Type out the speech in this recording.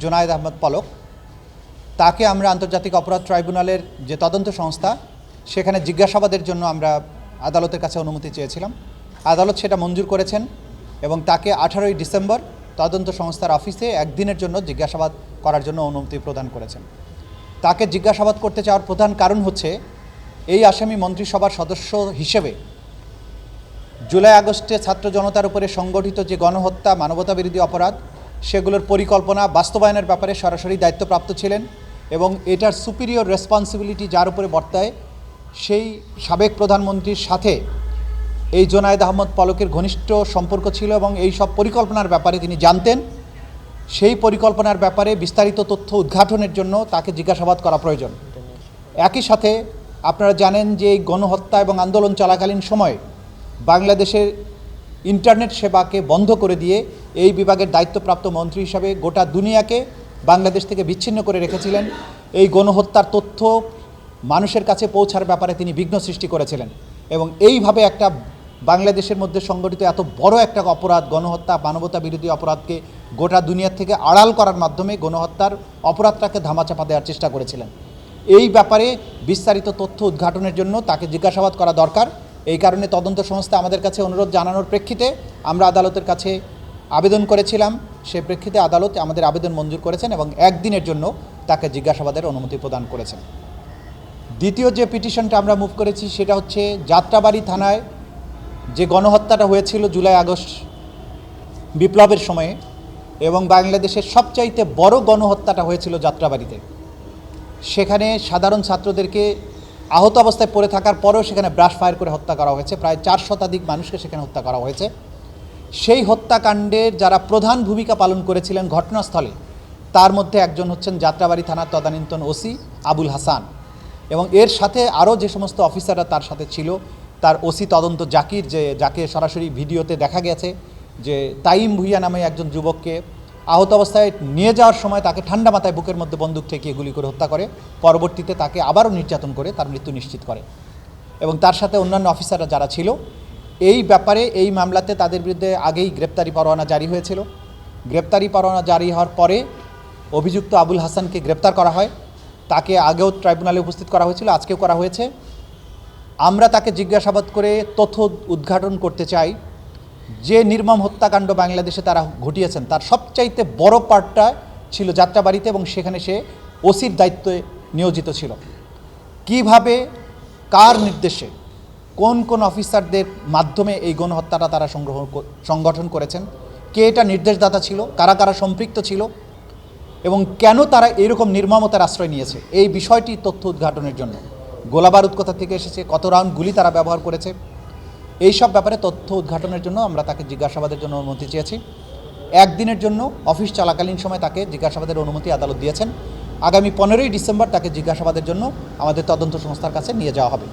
জুনায়েদ আহমদ পলক তাকে আমরা আন্তর্জাতিক অপরাধ ট্রাইব্যুনালের যে তদন্ত সংস্থা সেখানে জিজ্ঞাসাবাদের জন্য আমরা আদালতের কাছে অনুমতি চেয়েছিলাম। আদালত সেটা মঞ্জুর করেছেন এবং তাকে 18ই ডিসেম্বর তদন্ত সংস্থার অফিসে একদিনের জন্য জিজ্ঞাসাবাদ করার জন্য অনুমতি প্রদান করেছেন। তাকে জিজ্ঞাসাবাদ করতে চাওয়ার প্রধান কারণ হচ্ছে এই আসামি মন্ত্রিসভার সদস্য হিসেবে জুলাই আগস্টে ছাত্র জনতার উপরে সংগঠিত যে গণহত্যা, মানবতাবিরোধী অপরাধ, সেগুলোর পরিকল্পনা বাস্তবায়নের ব্যাপারে সরাসরি দায়িত্বপ্রাপ্ত ছিলেন এবং এটার সুপিরিয়র রেসপন্সিবিলিটি যার উপরে বর্তায় সেই সাবেক প্রধানমন্ত্রীর সাথে এই জুনায়েদ আহমদ পলকের ঘনিষ্ঠ সম্পর্ক ছিল এবং এই সব পরিকল্পনার ব্যাপারে তিনি জানতেন। সেই পরিকল্পনার ব্যাপারে বিস্তারিত তথ্য উদ্ঘাটনের জন্য তাকে জিজ্ঞাসাবাদ করা প্রয়োজন। একই সাথে আপনারা জানেন যে এই গণহত্যা এবং আন্দোলন চলাকালীন সময়ে বাংলাদেশের ইন্টারনেট সেবাকে বন্ধ করে দিয়ে এই বিভাগের দায়িত্বপ্রাপ্ত মন্ত্রী হিসাবে গোটা দুনিয়াকে বাংলাদেশ থেকে বিচ্ছিন্ন করে রেখেছিলেন। এই গণহত্যার তথ্য মানুষের কাছে পৌঁছার ব্যাপারে তিনি বিঘ্ন সৃষ্টি করেছিলেন এবং এইভাবে একটা বাংলাদেশের মধ্যে সংগঠিত এত বড় একটা অপরাধ, গণহত্যা, মানবতা বিরোধী অপরাধকে গোটা দুনিয়ার থেকে আড়াল করার মাধ্যমে গণহত্যার অপরাধটাকে ধামাচাপা দেওয়ার চেষ্টা করেছিলেন। এই ব্যাপারে বিস্তারিত তথ্য উদ্ঘাটনের জন্য তাকে জিজ্ঞাসাবাদ করা দরকার। এই কারণে তদন্ত সংস্থা আমাদের কাছে অনুরোধ জানানোর প্রেক্ষিতে আমরা আদালতের কাছে আবেদন করেছিলাম। সে প্রেক্ষিতে আদালত আমাদের আবেদন মঞ্জুর করেছেন এবং একদিনের জন্য তাকে জিজ্ঞাসাবাদের অনুমতি প্রদান করেছেন। দ্বিতীয় যে পিটিশনটা আমরা মুভ করেছি সেটা হচ্ছে যাত্রাবাড়ি থানায় যে গণহত্যাটা হয়েছিল জুলাই আগস্ট বিপ্লবের সময়ে এবং বাংলাদেশের সবচাইতে বড় গণহত্যাটা হয়েছিল যাত্রাবাড়িতে। সেখানে সাধারণ ছাত্রদেরকে আহত অবস্থায় পড়ে থাকার পরেও সেখানে ব্রাশ ফায়ার করে হত্যা করা হয়েছে। প্রায় 4 শতাধিক মানুষকে সেখানে হত্যা করা হয়েছে। সেই হত্যাকাণ্ডের যারা প্রধান ভূমিকা পালন করেছিলেন ঘটনাস্থলে, তার মধ্যে একজন হচ্ছেন যাত্রাবাড়ি থানার তদানীন্তন ওসি আবুল হাসান এবং এর সাথে আরও যে সমস্ত অফিসাররা তার সাথে ছিল, তার ওসি তদন্ত জাকির, যাকে সরাসরি ভিডিওতে দেখা গেছে যে তাইম ভুইয়া নামে একজন যুবককে আহত অবস্থায় নিয়ে যাওয়ার সময় তাকে ঠান্ডা মাথায় বুকের মধ্যে বন্দুক ঠেকিয়ে গুলি করে হত্যা করে, পরবর্তীতে তাকে আবারও নির্যাতন করে তার মৃত্যু নিশ্চিত করে এবং তার সাথে অন্যান্য অফিসাররা যারা ছিল। এই ব্যাপারে এই মামলাতে তাদের বিরুদ্ধে আগেই গ্রেপ্তারি পরোয়ানা জারি হয়েছিল। গ্রেপ্তারি পরোয়ানা জারি হওয়ার পরে অভিযুক্ত আবুল হাসানকে গ্রেপ্তার করা হয়। তাকে আগেও ট্রাইব্যুনালে উপস্থিত করা হয়েছিল, আজকেও করা হয়েছে। আমরা তাকে জিজ্ঞাসাবাদ করে তথ্য উদ্ঘাটন করতে চাই যে নির্মম হত্যাকাণ্ড বাংলাদেশে তারা ঘটিয়েছেন তার সবচাইতে বড় পার্টটা ছিল যাত্রাবাড়িতে এবং সেখানে সে ওসির দায়িত্বে নিয়োজিত ছিল। কিভাবে, কার নির্দেশে, কোন কোন অফিসারদের মাধ্যমে এই গণহত্যাটা তারা সংগঠন করেছেন, কে এটা নির্দেশদাতা ছিল, কারা কারা সম্পৃক্ত ছিল এবং কেন তারা এরকম নির্মমতার আশ্রয় নিয়েছে, এই বিষয়টি তথ্য উদ্ঘাটনের জন্য। গোলাবারুদ কোথা থেকে এসেছে, কত রাউন্ড গুলি তারা ব্যবহার করেছে, এই সব ব্যাপারে তথ্য উদ্ঘাটনের জন্য আমরা তাকে জিজ্ঞাসাবাদের জন্য অনুমতি চেয়েছি। একদিনের জন্য অফিস চলাকালীন সময় তাকে জিজ্ঞাসাবাদের অনুমতি আদালত দিয়েছেন। আগামী 15ই ডিসেম্বর তাকে জিজ্ঞাসাবাদের জন্য আমাদের তদন্ত সংস্থার কাছে নিয়ে যাওয়া হবে।